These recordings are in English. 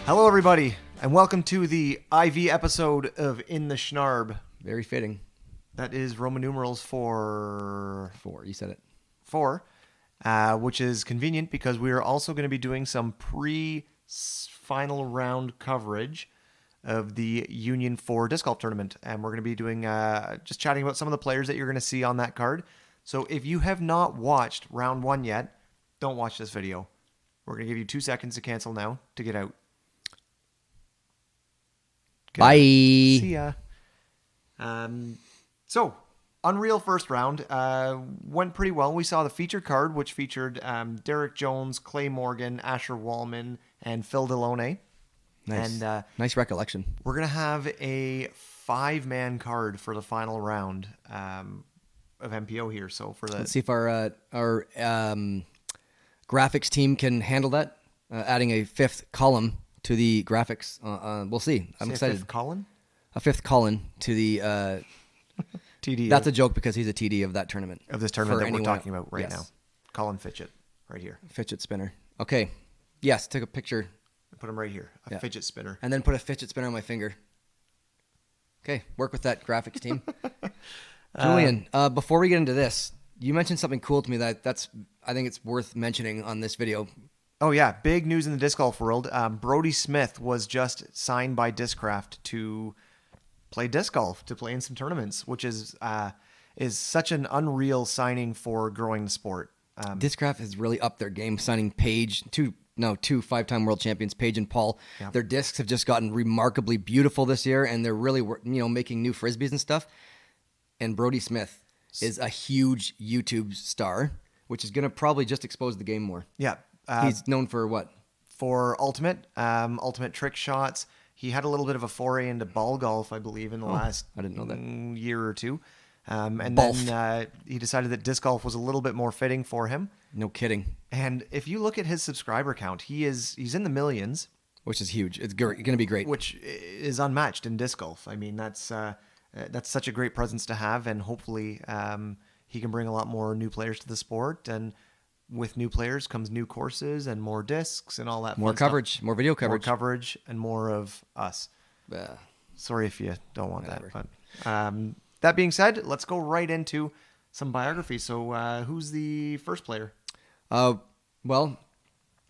Hello, everybody, and welcome to the IV episode of In the Schnarb. Very fitting. That is Roman numerals for 4. You said it. 4, which is convenient because we are also going to be doing some pre-final round coverage of the Union 4 disc golf tournament, and we're going to be doing just chatting about some of the players that you're going to see on that card. So if you have not watched round 1 yet, don't watch this video. We're going to give you 2 seconds to cancel now to get out. Bye. See ya. So, Unreal first round went pretty well. We saw the featured card, which featured Derek Jones, Clay Morgan, Asher Wallman, and Phil Deloney. Nice. And nice recollection. we're going to have a 5-man card for the final round of MPO here. So for the Let's see if our graphics team can handle that. Adding a 5th column to the graphics. We'll see. I'm excited. 5th Colin? A 5th column to the TD. That's a joke because he's a TD of that tournament. of this tournament For that we're anyone- talking about right yes. now. Colin Fidget, right here. Fidget spinner. Okay. Yes, take a picture Put him right here. A Yeah. fidget spinner. and then put a fidget spinner on my finger. Okay, work with that graphics team. Julian, before we get into this, you mentioned something cool to me that's I think it's worth mentioning on this video. Oh, yeah. Big news in the disc golf world. Brody Smith was just signed by Discraft to play disc golf, to play in some tournaments, which is such an unreal signing for growing the sport. Discraft has really upped their game, signing two 5-time world champions, Paige and Paul. Yep. Their discs have just gotten remarkably beautiful this year, and they're really making new frisbees and stuff. And Brody Smith is a huge YouTube star, which is going to probably just expose the game more. Yeah. He's known for what? For ultimate trick shots. He had a little bit of a foray into ball golf, I believe, in the last I didn't know that. Year or two. And Golf. then he decided that disc golf was a little bit more fitting for him. No kidding. And if you look at his subscriber count, he's in the millions, Which is huge. It's going to be great. which is unmatched in disc golf. I mean, that's such a great presence to have, and hopefully he can bring a lot more new players to the sport. And with new players comes new courses and more discs and all that. More fun stuff. coverage, more video coverage. More coverage, and more of us. Uh, Sorry if you don't want Whatever. that. But that being said, let's go right into some biography. So who's the first player? Well,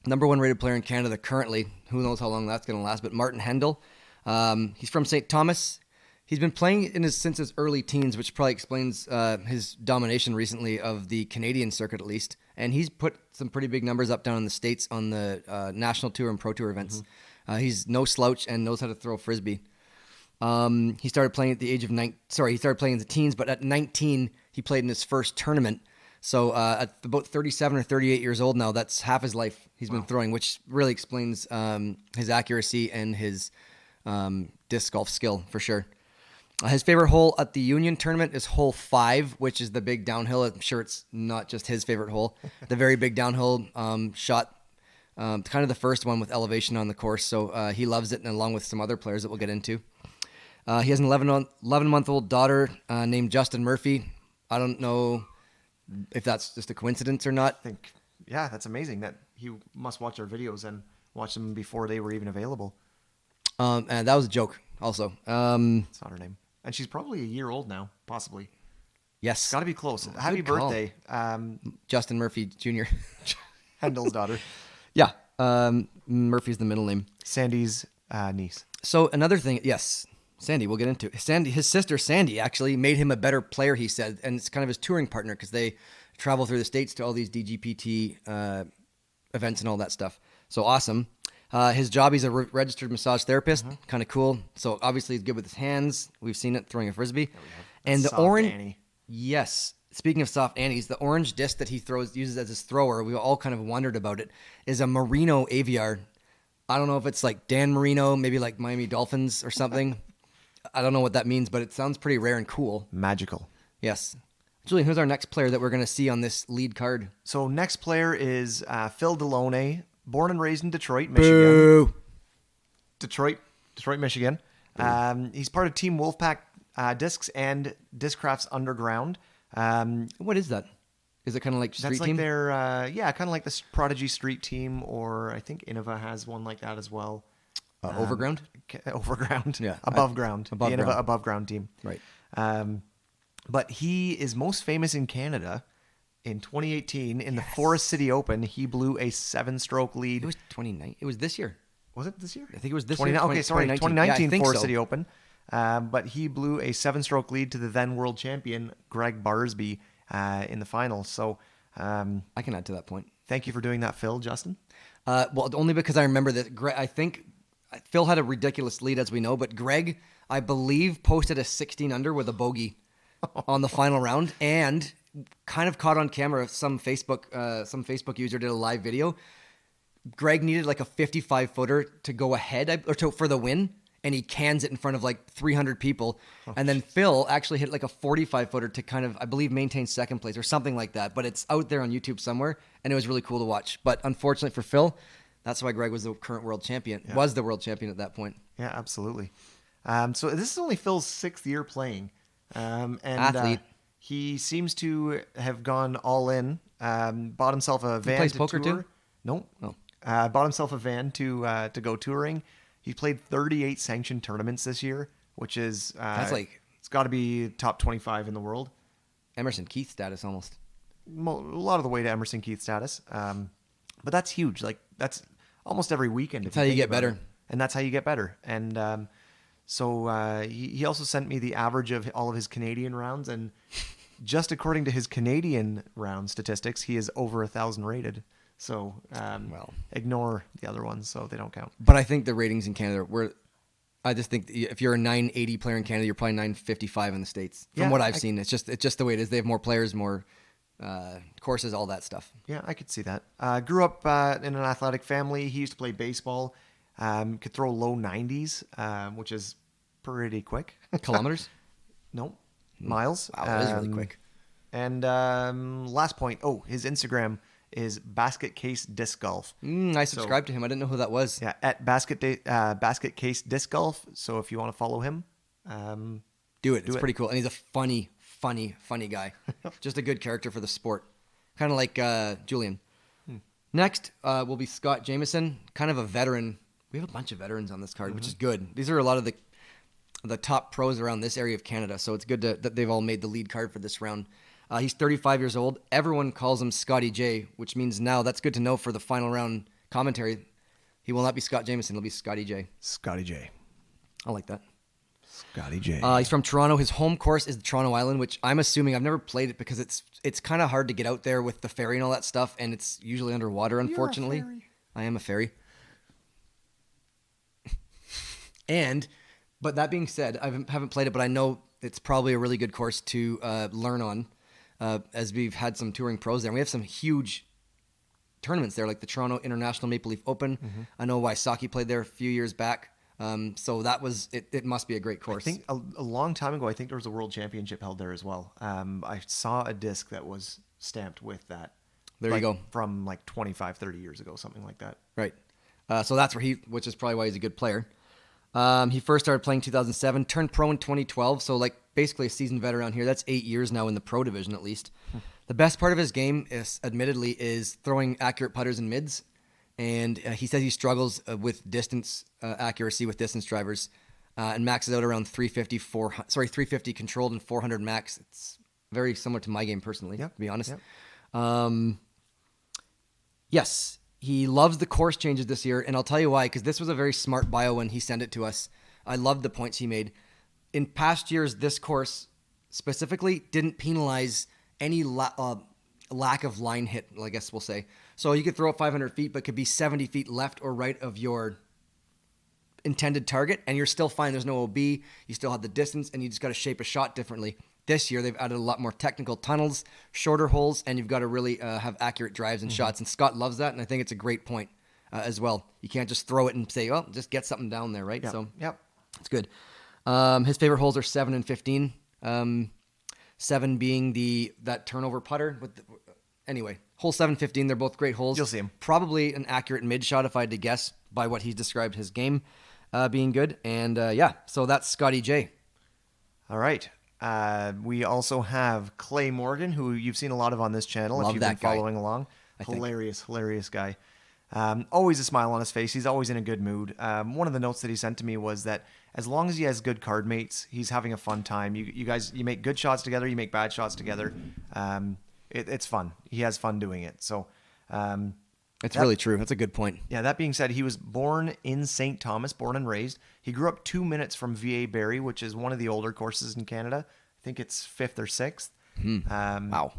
number 1 rated player in Canada currently. Who knows how long that's going to last? But Martin Hendel. He's from St. Thomas. He's been playing since his early teens, which probably explains his domination recently of the Canadian circuit, at least. And he's put some pretty big numbers up down in the States on the national tour and pro tour events. Mm-hmm. He's no slouch and knows how to throw a frisbee. He started playing at the age of he started playing in the teens, but at 19 he played in his first tournament. So at about 37 or 38 years old now, that's half his life he's been throwing, which really explains his accuracy and his disc golf skill for sure. His favorite hole at the Union tournament is hole 5, which is the big downhill. I'm sure it's not just his favorite hole. The very big downhill shot, kind of the first one with elevation on the course. So he loves it, and along with some other players that we'll get into. He has an 11-month-old daughter named Justin Murphy. I don't know if that's just a coincidence or not. I think, yeah, that's amazing that he must watch our videos and watch them before they were even available. And that was a joke also. It's not her name. And she's probably a year old now, possibly. Yes. Got to be close. Happy call. birthday, Justin Murphy Jr. Hendel's daughter. Yeah. Murphy's the middle name. Sandy's niece. So another thing, yes, Sandy, we'll get into it. His sister Sandy actually made him a better player, he said, and it's kind of his touring partner because they travel through the States to all these DGPT events and all that stuff. So awesome. His job, he's a registered massage therapist, kind of cool. So obviously he's good with his hands. We've seen it throwing a frisbee. And the Soft orange, Annie. yes. Speaking of soft Annies, the orange disc that he uses as his thrower, we all kind of wondered about it, is a Merino Aviar. I don't know if it's like Dan Marino, maybe like Miami Dolphins or something. I don't know what that means, but it sounds pretty rare and cool. Magical. Yes. Julian, who's our next player that we're going to see on this lead card? So next player is Phil Deloney, born and raised in Detroit, Michigan. Boo! Detroit, Michigan. He's part of Team Wolfpack Discs and Discraft's Underground. What is that? Is it kind of like street That's like team? their, kind of like the Prodigy Street Team, or I think Innova has one like that as well. Overground? Overground. Yeah. Above ground. Above The ground. above ground team. Right. But he is most famous in Canada. In 2018, in the Forest City Open, he blew a 7-stroke lead. It was 29. It was this year. Was it this year? I think it was this 20, year. Okay, sorry, 2019. 2019 Yeah, I think Forest so. City Open. But he blew a 7-stroke lead to the then world champion, Greg Barsby, in the finals. So I can add to that point. thank you for doing that, Phil, Justin. Well, only because I remember that I think Phil had a ridiculous lead, as we know, but Greg, I believe, posted a 16 under with a bogey on the final round, and kind of caught on camera. Some Facebook user did a live video. Greg needed like a 55-footer to go ahead for the win, and he cans it in front of like 300 people. And then Phil actually hit like a 45-footer to kind of, I believe, maintain second place or something like that. But it's out there on YouTube somewhere, and it was really cool to watch. But unfortunately for Phil, that's why Greg was the current world champion, was the world champion at that point. Yeah, absolutely. So this is only Phil's 6th year playing. And Athlete. he seems to have gone all in. Bought himself a van plays to poker tour. too? No. Oh. Bought himself a van to go touring. He played 38 sanctioned tournaments this year, which is That's like it's got to be top 25 in the world. Emerson Keith status almost. A lot of the way to Emerson Keith status. But that's huge. Like that's almost every weekend. That's how you get better. And that's how you get better. And so he also sent me the average of all of his Canadian rounds, and just according to his Canadian round statistics, he is over 1,000 rated. So ignore the other ones, so they don't count. But I think the ratings in Canada I just think if you're a 980 player in Canada, you're probably 955 in the States. From what I've seen, it's just the way it is. They have more players, more courses, all that stuff. Yeah, I could see that. Grew up in an athletic family. He used to play baseball. Could throw low 90s, which is pretty quick. Kilometers? No, miles. Wow, that is really quick. And last point. Oh, his Instagram is Basket Case Disc Golf. I subscribed to him. I didn't know who that was. Yeah, at Basket Case Disc Golf. So if you want to follow him, do it. It's pretty cool. And he's a funny guy. Just a good character for the sport. Kind of like Julian. Next will be Scott Jameson, kind of a veteran. We have a bunch of veterans on this card, which is good. These are a lot of the top pros around this area of Canada, so it's good that they've all made the lead card for this round. He's 35 years old. Everyone calls him Scotty J, which means now that's good to know for the final round commentary. He will not be Scott Jameson. He'll be Scotty J. Scotty J. I like that. Scotty J. He's from Toronto. His home course is the Toronto Island, which I'm assuming, I've never played it because it's kind of hard to get out there with the ferry and all that stuff, and it's usually underwater, unfortunately. I am a ferry. But that being said, I haven't played it, but I know it's probably a really good course to learn on, as we've had some touring pros there. And we have some huge tournaments there, like the Toronto International Maple Leaf Open. I know Wysocki played there a few years back. So that was it. It must be a great course. I think a long time ago, I think there was a world championship held there as well. I saw a disc that was stamped with that. There you go. From like 25, 30 years ago, something like that. Right. So that's where which is probably why he's a good player. He first started playing 2007, turned pro in 2012. So like basically a seasoned veteran here. That's 8 years now in the pro division, at least. The best part of his game admittedly is throwing accurate putters and mids. And he says he struggles with distance accuracy with distance drivers, and maxes out around 350 controlled and 400 max. It's very similar to my game personally, to be honest. Yes, he loves the course changes this year, and I'll tell you why, because this was a very smart bio when he sent it to us. I loved the points he made. In past years, this course specifically didn't penalize any lack of line hit, I guess we'll say. So you could throw it 500 feet, but could be 70 feet left or right of your intended target, and you're still fine. There's no OB. You still have the distance, and you just got to shape a shot differently. This year, they've added a lot more technical tunnels, shorter holes, and you've got to really have accurate drives and shots. And Scott loves that, and I think it's a great point as well. You can't just throw it and say, oh, just get something down there, right? Yep. So Yep. It's good. His favorite holes are 7 and 15. 7 being that turnover putter. Anyway, hole 7, 15, they're both great holes. You'll see him. Probably an accurate mid shot if I had to guess by what he's described his game being good. And so that's Scotty J. All right. We also have Clay Morgan, who you've seen a lot of on this channel Love if you've that been guy, following along. I think. Hilarious guy. Always a smile on his face. He's always in a good mood. One of the notes that he sent to me was that as long as he has good card mates, he's having a fun time. You guys, you make good shots together, you make bad shots together. It's fun. He has fun doing it. So, it's really true. That's a good point. yeah, that being said, he was born in St. Thomas, born and raised. He grew up 2 minutes from VA Barrie, which is one of the older courses in Canada. I think it's 5th or 6th. Wow.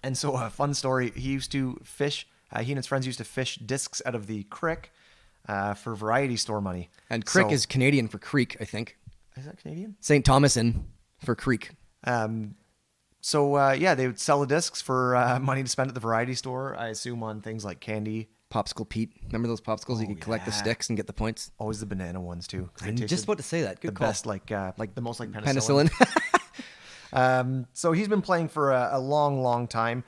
And so a fun story, he used to fish, he and his friends used to fish discs out of the creek for variety store money. And crick is Canadian for creek, I think. Is that Canadian? St. Thomasin for creek. So they would sell the discs for money to spend at the variety store, I assume on things like candy. Popsicle Pete. Remember those popsicles? You could collect the sticks and get the points. Always the banana ones too. I'm just about to say that. Good the call. best, like the most like penicillin. So he's been playing for a long, long time.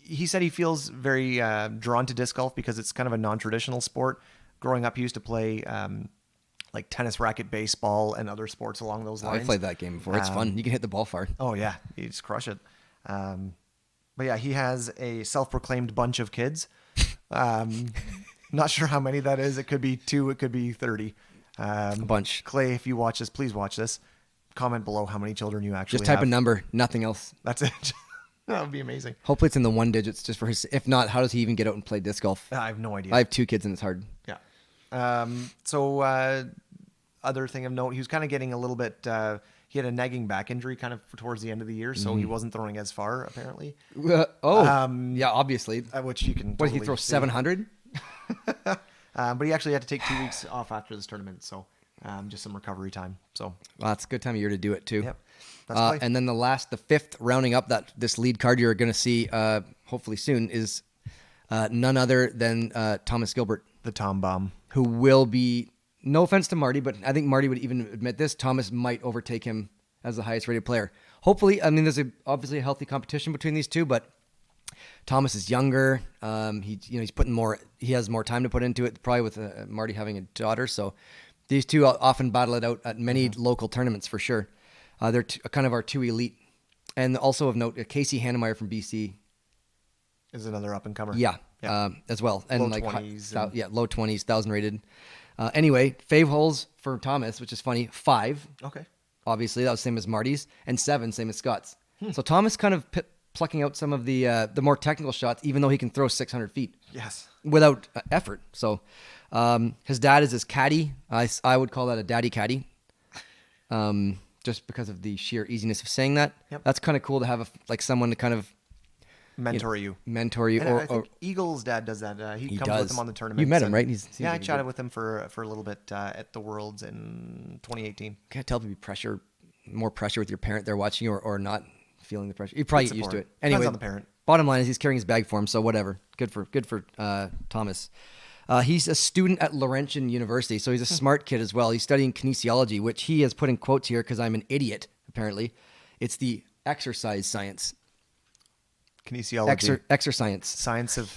He said he feels very drawn to disc golf because it's kind of a non-traditional sport. Growing up, he used to play like tennis racket, baseball, and other sports along those lines. I played that game before. It's fun. You can hit the ball far. Oh yeah, you just crush it. But yeah, he has a self-proclaimed bunch of kids. Not sure how many that is. It could be 2. It could be 30. A bunch. Clay, if you watch this, please watch this. Comment below how many children you actually Just type have. a number. Nothing else. That's it. That would be amazing. Hopefully it's in the 1 digits just for his. If not, how does he even get out and play disc golf? I have no idea. I have 2 kids and it's hard. Yeah. Other thing of note, he was kind of getting a little bit. He had a nagging back injury kind of towards the end of the year, so he wasn't throwing as far apparently. Yeah, obviously. Which you can. What did he throw? 700. But he actually had to take 2 weeks off after this tournament, so just some recovery time. So Well, it's a good time of year to do it too. Yep. That's and then the fifth rounding up this lead card you're going to see hopefully soon is none other than Thomas Gilbert, the Tom Bomb, who will be. No offense to Marty, but I think Marty would even admit this. Thomas might overtake him as the highest rated player. Hopefully, I mean, there's obviously a healthy competition between these two, but Thomas is younger. He's putting more. He has more time to put into it, probably with Marty having a daughter. So these two often battle it out at many local tournaments for sure. They're kind of our 2 elite, and also of note, Casey Hannemeyer from BC is another up and comer. Yeah, as well, and low like 20s low 20s, 1,000 rated. Anyway, fave holes for Thomas, which is funny, 5. Okay. Obviously, that was same as Marty's, and 7, same as Scott's. So Thomas kind of plucking out some of the more technical shots, even though he can throw 600 feet. Yes. Without effort. So his dad is his caddy. I would call that a daddy caddy, just because of the sheer easiness of saying that. Yep. That's kind of cool to have someone to kind of mentor you. And I think Eagle's dad does that. He comes does. with him on the tournament. You met him, right? I chatted with him for a little bit at the Worlds in 2018. Can't tell if it'd be more pressure with your parent there watching you or not feeling the pressure. You probably get used to it. Anyway, Depends on the parent. Bottom line is he's carrying his bag for him, so whatever. Good for Thomas. He's a student at Laurentian University, so he's a smart kid as well. He's studying kinesiology, which he has put in quotes here because I'm an idiot, apparently. It's the exercise science. Kinesiology. Exercise. Science of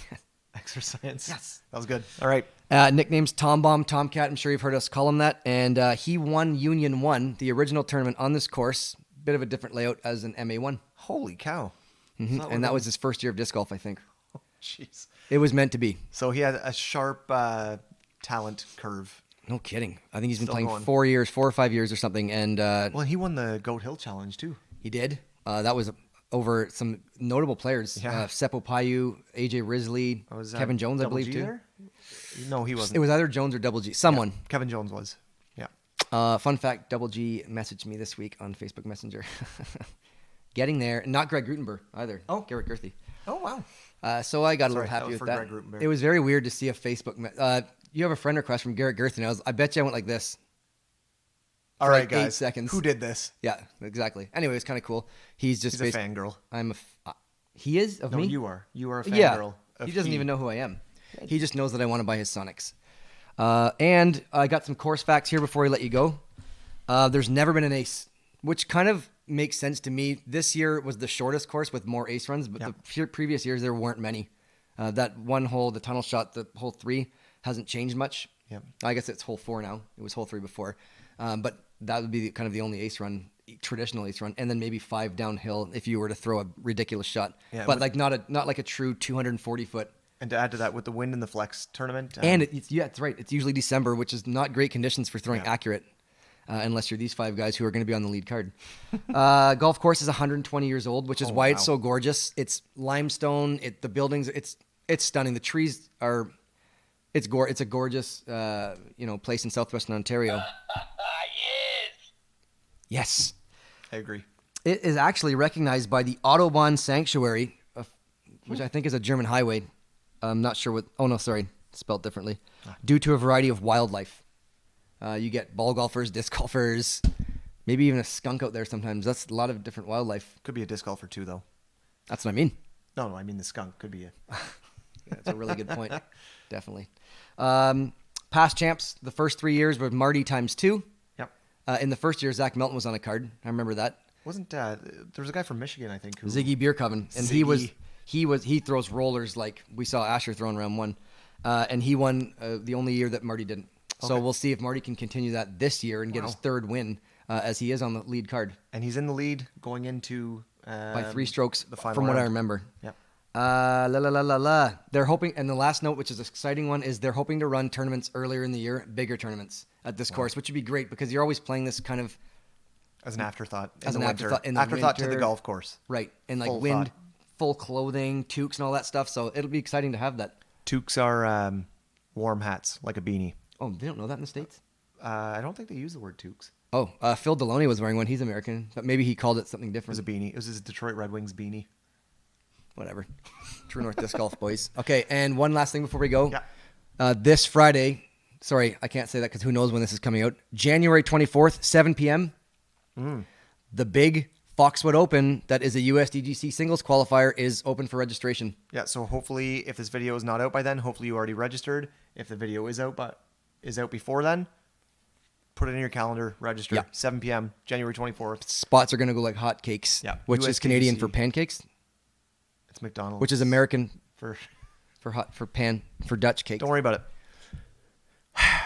exercise. Yes. That was good. All right. Nickname's Tom Bomb, Tomcat. I'm sure you've heard us call him that. And he won Union 1, the original tournament on this course. Bit of a different layout as an MA1. Holy cow. Mm-hmm. And that was his first year of disc golf, I think. Oh, jeez. It was meant to be. So he had a sharp talent curve. No kidding. I think he's been Still playing going. 4 or 5 years or something. And Well, he won the Goat Hill Challenge, too. he did. That was over some notable players. Yeah. Seppo Payu, AJ Risley, Was Kevin Jones, I Double believe, G too. there? No, he wasn't. It was either Jones or Double G. Someone. Yeah, Kevin Jones was. Yeah. Fun fact, Double G messaged me this week on Facebook Messenger. Getting there. Not Greg Rutenberg either. Oh. Garrett Girthy. Oh, wow. So I got a Sorry, little that happy was with for that. Greg Rutenberg. It was very weird to see a Facebook. You have a friend request from Garrett Girthy. And I bet you I went like this. All for right, like guys. 8 seconds. Who did this? Yeah, exactly. Anyway, it's kind of cool. He's He's a fangirl. He is of No, me? you are. You are a fangirl. Yeah. of He doesn't he. even know who I am. He just knows that I want to buy his Sonics. And I got some course facts here before I let you go. There's never been an ace, which kind of makes sense to me. This year was the shortest course with more ace runs, but the previous years there weren't many. That one hole, the tunnel shot, the hole 3 hasn't changed much. Yep. I guess it's hole 4 now. It was hole 3 before. But that would be kind of the only ace run, traditional ace run, and then maybe 5 downhill if you were to throw a ridiculous shot. Yeah, but like not like a true 240 foot. And to add to that, with the wind and the flex tournament, And it's right. It's usually December, which is not great conditions for throwing Yeah. accurate, unless you're these 5 guys who are going to be on the lead card. Golf course is 120 years old, which is why it's so gorgeous. It's limestone. The buildings. It's stunning. The trees are. It's a gorgeous, place in southwestern Ontario. Yes. I agree. It is actually recognized by the Autobahn Sanctuary, which I think is a German highway. I'm not sure what. Oh no, sorry, spelled differently. Due to a variety of wildlife, you get ball golfers, disc golfers, maybe even a skunk out there sometimes. That's a lot of different wildlife. Could be a disc golfer too, though. That's what I mean. No, I mean the skunk could be a. Yeah, that's a really good point. Definitely. Past champs, the first 3 years were Marty times 2. Yep. In the first year, Zach Melton was on a card. I remember that. Wasn't there was a guy from Michigan, I think, who Ziggy Bierkoven, and he throws rollers like we saw Asher throw in round 1, and he won the only year that Marty didn't. So we'll see if Marty can continue that this year and get his 3rd win, as he is on the lead card. And he's in the lead going into By 3 strokes, the final from what I round. remember. Yep. They're hoping, and the last note, which is an exciting one, is they're hoping to run tournaments earlier in the year, bigger tournaments at this course, which would be great because you're always playing this kind of As an afterthought. As in an the winter. afterthought in the Afterthought to the winter. golf course. right, and like Full wind, thought. full clothing, toques, and all that stuff. So it'll be exciting to have that. Toques are warm hats, like a beanie. Oh, they don't know that in the States? I don't think they use the word toques. Oh, Phil Deloney was wearing one. He's American, but maybe he called it something It different. was a beanie. It was his Detroit Red Wings beanie. Whatever. True North Disc Golf, boys. Okay, and one last thing before we go. Yeah. This Friday, sorry, I can't say that because who knows when this is coming out. January 24th, 7 p.m., the big Foxwood Open, that is a USDGC singles qualifier, is open for registration. Yeah, so hopefully, if this video is not out by then, hopefully you already registered. If the video is out before then, put it in your calendar, register. Yeah. 7 p.m., January 24th. Spots are going to go like hotcakes, Yeah. which is USDGC. Canadian for pancakes, It's McDonald's. which is American for. for Dutch cakes. Don't worry about it.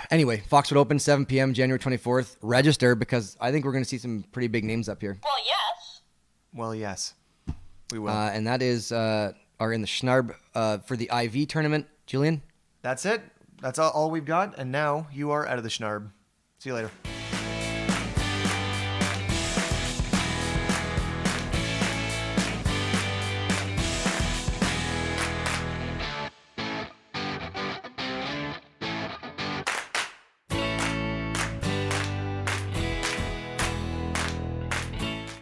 Anyway, Foxwood Open, 7 p.m., January 24th. Register because I think we're going to see some pretty big names up here. Well, yes. We will. And that is are in the Schnarb for the IV tournament. Julian? That's it. That's all we've got. And now you are out of the Schnarb. See you later.